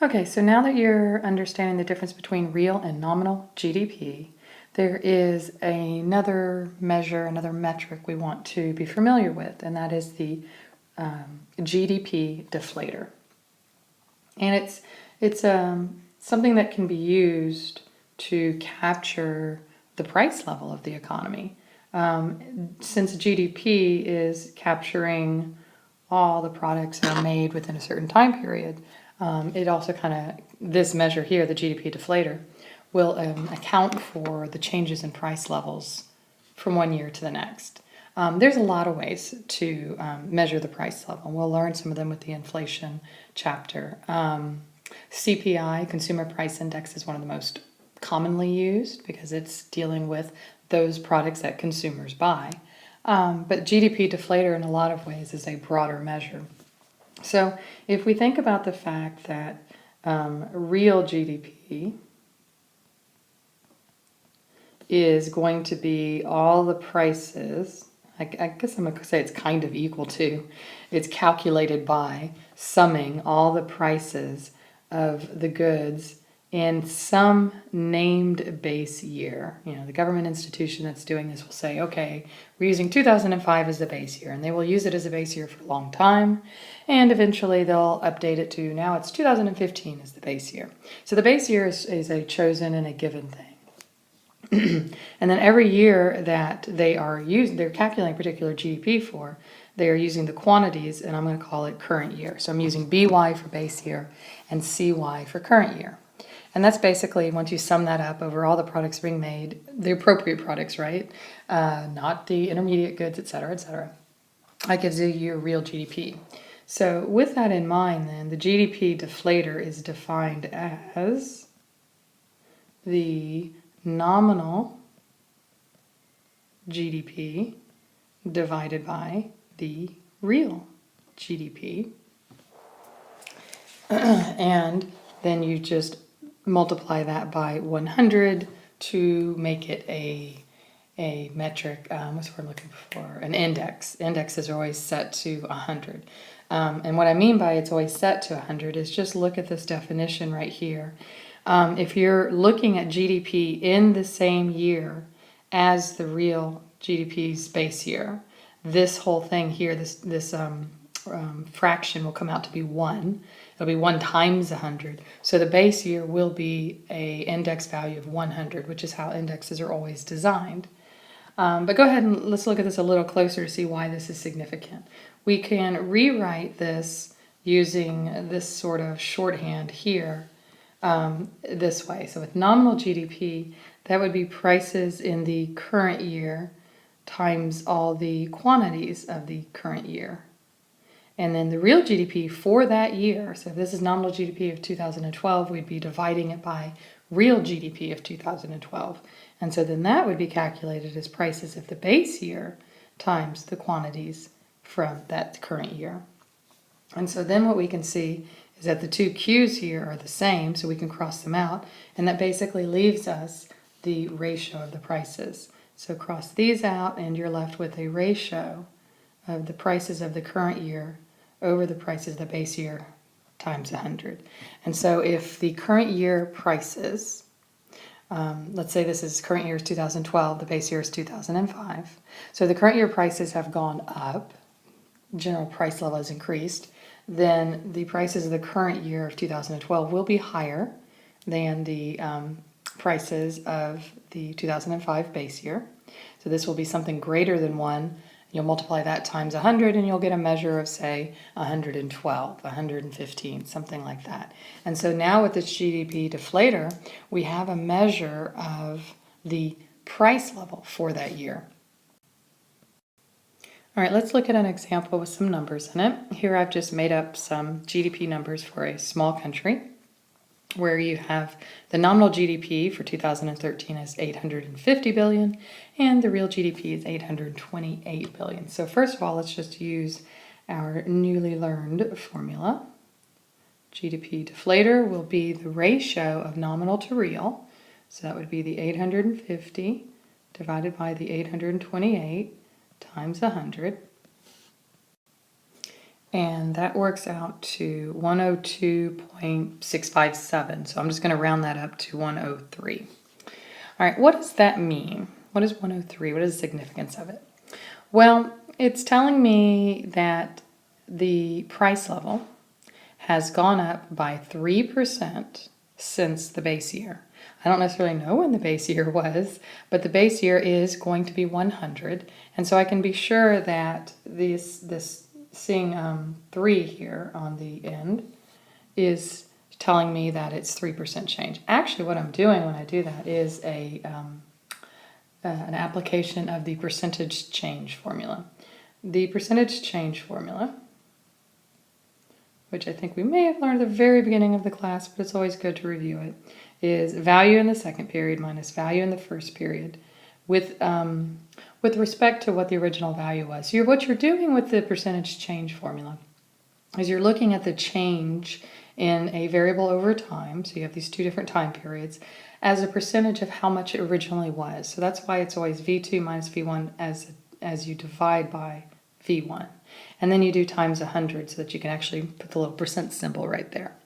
Okay, so now that you're understanding the difference between real and nominal GDP, there is another measure, another metric we want to be familiar with, and that is the GDP deflator. And it's something that can be used to capture the price level of the economy. Since GDP is capturing all the products that are made within a certain time period, it also this measure here, the GDP deflator, will account for the changes in price levels from one year to the next. There's a lot of ways to measure the price level. We'll learn some of them with the inflation chapter. CPI, Consumer Price Index, is one of the most commonly used because it's dealing with those products that consumers buy. But GDP deflator in a lot of ways is a broader measure. So if we think about the fact that real GDP is going to be all the prices, I guess I'm going to say it's kind of equal to, it's calculated by summing all the prices of the goods in some named base year. You know, the government institution that's doing this will say, okay, we're using 2005 as the base year, and they will use it as a base year for a long time, and eventually they'll update it to now it's 2015 as the base year. So the base year is a chosen and a given thing. And then every year that they're calculating particular GDP for, they are using the quantities, and I'm going to call it current year. So I'm using BY for base year and CY for current year. And that's basically, once you sum that up over all the products being made, the appropriate products, right? Not the intermediate goods, et cetera, that gives you your real GDP. So with that in mind, then, the GDP deflator is defined as the nominal GDP divided by the real GDP. And then you just multiply that by 100 to make it a metric. What's the word I'm looking for? An index. Indexes are always set to 100. And what I mean by it's always set to 100 is just look at this definition right here. If you're looking at GDP in the same year as the real GDP's base year, this whole thing here, this fraction will come out to be 1. It'll be 1 times 100. So the base year will be a index value of 100, which is how indexes are always designed. But go ahead and let's look at this a little closer to see why this is significant. We can rewrite this using this sort of shorthand here this way. So with nominal GDP, that would be prices in the current year times all the quantities of the current year. And then the real GDP for that year, so if this is nominal GDP of 2012, we'd be dividing it by real GDP of 2012. And so then that would be calculated as prices of the base year times the quantities from that current year. And so then what we can see is that the two Q's here are the same, so we can cross them out, and that basically leaves us the ratio of the prices. So cross these out, and you're left with a ratio of the prices of the current year over the prices of the base year times 100. And so if the current year prices, let's say this is current year is 2012, the base year is 2005. So the current year prices have gone up, general price level has increased, then the prices of the current year of 2012 will be higher than the prices of the 2005 base year. So this will be something greater than 1. You'll multiply that times 100 and you'll get a measure of, say, 112, 115, something like that. And so now with this GDP deflator, we have a measure of the price level for that year. All right, let's look at an example with some numbers in it. Here I've just made up some GDP numbers for a small country where you have the nominal GDP for 2013 is 850 billion and the real GDP is 828 billion. So first of all, let's just use our newly learned formula. GDP deflator will be the ratio of nominal to real. So that would be the 850 divided by the 828 times 100. And that works out to 102.657. So I'm just going to round that up to 103. All right, what does that mean? What is 103? What is the significance of it? Well, it's telling me that the price level has gone up by 3% since the base year. I don't necessarily know when the base year was, but the base year is going to be 100. And so I can be sure that this seeing 3 here on the end is telling me that it's 3% change. Actually, what I'm doing when I do that is an application of the percentage change formula. The percentage change formula, which I think we may have learned at the very beginning of the class, but it's always good to review it, is value in the second period minus value in the first period with respect to what the original value was. So what you're doing with the percentage change formula is you're looking at the change in a variable over time, so you have these two different time periods, as a percentage of how much it originally was. So that's why it's always V2 minus V1 as you divide by V1. And then you do times 100 so that you can actually put the little percent symbol right there.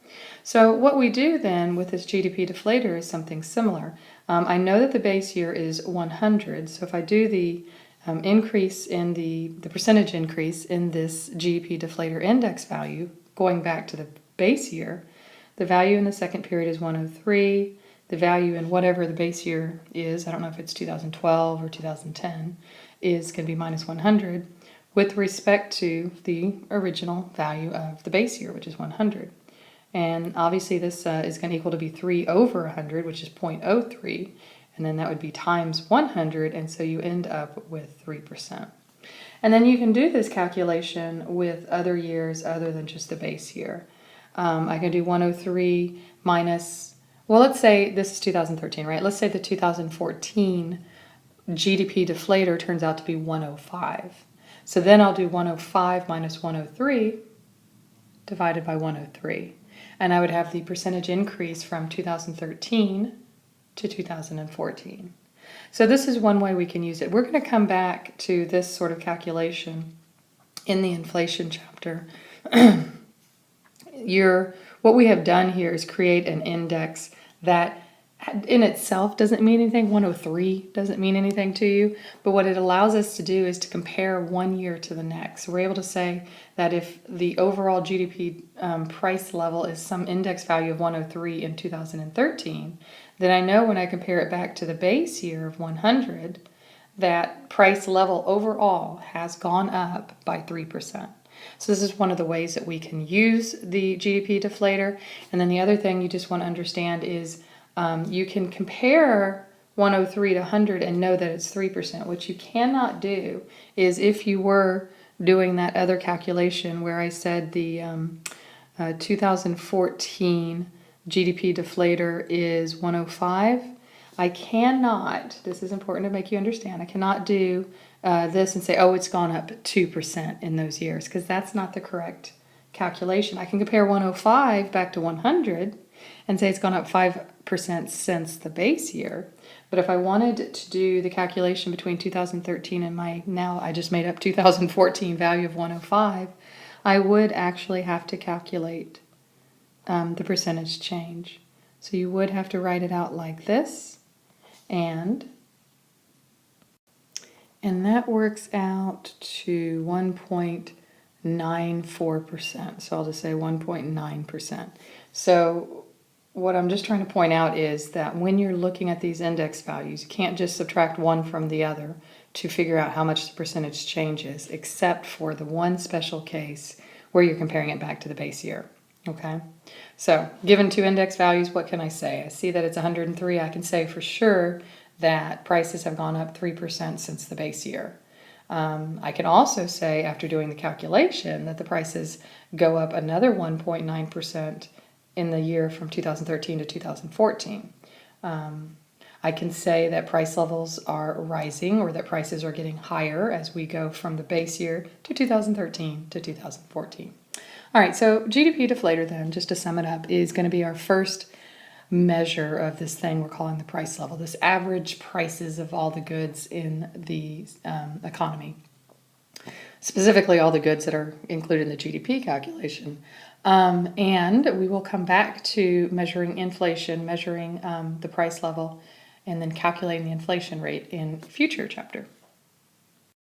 So what we do then with this GDP deflator is something similar. I know that the base year is 100, so if I do the increase in the percentage increase in this GDP deflator index value, going back to the base year, the value in the second period is 103. The value in whatever the base year is, I don't know if it's 2012 or 2010, is going to be minus 100 with respect to the original value of the base year, which is 100. And obviously this is going to equal to be 3 over 100, which is 0.03, and then that would be times 100, and so you end up with 3%. And then you can do this calculation with other years other than just the base year. I can do 103 minus, well, let's say this is 2013, right? Let's say the 2014 GDP deflator turns out to be 105. So then I'll do 105 minus 103 divided by 103. And I would have the percentage increase from 2013 to 2014. So this is one way we can use it. We're going to come back to this sort of calculation in the inflation chapter. What we have done here is create an index that in itself doesn't mean anything. 103 doesn't mean anything to you, but what it allows us to do is to compare one year to the next. So we're able to say that if the overall GDP price level is some index value of 103 in 2013, then I know when I compare it back to the base year of 100, that price level overall has gone up by 3%. So this is one of the ways that we can use the GDP deflator. And then the other thing you just want to understand is you can compare 103 to 100 and know that it's 3%. What you cannot do is if you were doing that other calculation where I said the 2014 GDP deflator is 105, I cannot, this is important to make you understand, I cannot do this and say, oh, it's gone up 2% in those years, because that's not the correct calculation. I can compare 105 back to 100 and say it's gone up 5% since the base year. But if I wanted to do the calculation between 2013 and I just made up 2014 value of 105, I would actually have to calculate the percentage change. So you would have to write it out like this, and that works out to 1.94%. So I'll just say 1.9%. So what I'm just trying to point out is that when you're looking at these index values, you can't just subtract one from the other to figure out how much the percentage changes, except for the one special case where you're comparing it back to the base year. Okay, so given two index values, what can I say? I see that it's 103. I can say for sure that prices have gone up 3% since the base year. I can also say, after doing the calculation, that the prices go up another 1.9% in the year from 2013 to 2014. I can say that price levels are rising, or that prices are getting higher as we go from the base year to 2013 to 2014. All right, so GDP deflator then, just to sum it up, is going to be our first measure of this thing we're calling the price level, this average prices of all the goods in the economy. specifically all the goods that are included in the GDP calculation. And we will come back to measuring inflation, measuring the price level, and then calculating the inflation rate in future chapter.